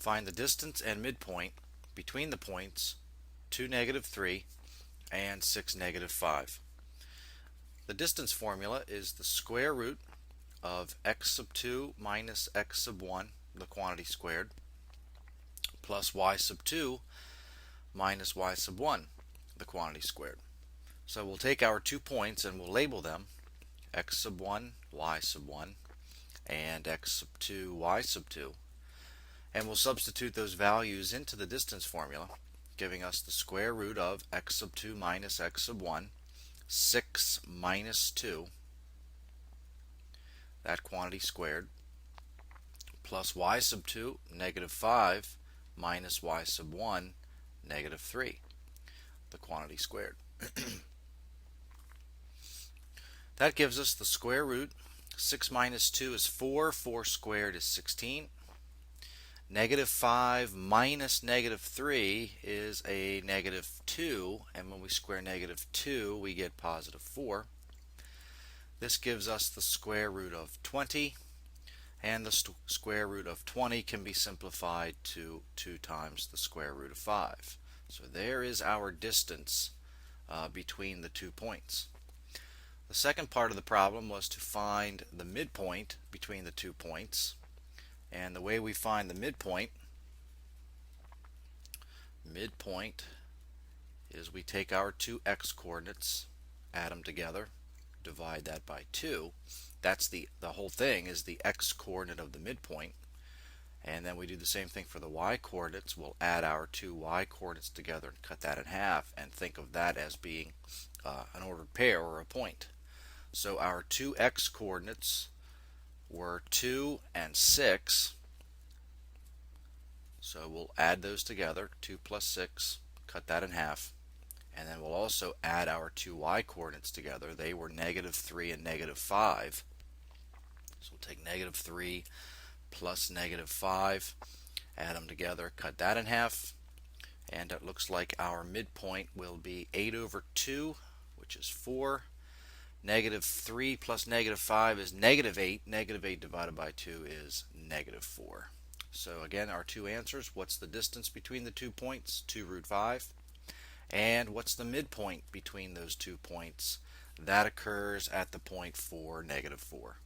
Find the distance and midpoint between the points 2, -3 and 6, -5. The distance formula is the square root of x sub 2 minus x sub 1, the quantity squared, plus y sub 2 minus y sub 1, the quantity squared. So we'll take our 2 points and we'll label them x sub 1, y sub 1, and x sub 2, y sub 2. And we'll substitute those values into the distance formula, giving us the square root of x sub 2 minus x sub 1, 6 minus 2, that quantity squared, plus y sub 2, -5, minus y sub 1, -3, the quantity squared. That gives us the square root. 6 minus 2 is 4, 4 squared is 16. -5 minus -3 is a -2, and when we square -2 we get +4. This gives us the square root of 20, and the square root of 20 can be simplified to 2 times the square root of 5. So there is our distance between the 2 points. The second part of the problem was to find the midpoint between the 2 points. And the way we find the midpoint is we take our 2 x coordinates, add them together, divide that by 2. That's the whole thing is the x coordinate of the midpoint. And then we do the same thing for the y coordinates. We'll add our 2 y coordinates together and cut that in half and think of that as being an ordered pair or a point. So our 2 x coordinates were 2 and 6. So we'll add those together, 2 plus 6, cut that in half. And then we'll also add our 2 y coordinates together. They were -3 and -5. So we'll take -3 plus -5, add them together, cut that in half. And it looks like our midpoint will be 8/2, which is 4. -3 plus -5 is -8. -8 divided by 2 is -4. So again, our two answers: what's the distance between the 2 points? 2√5. And what's the midpoint between those 2 points? That occurs at the point 4, -4.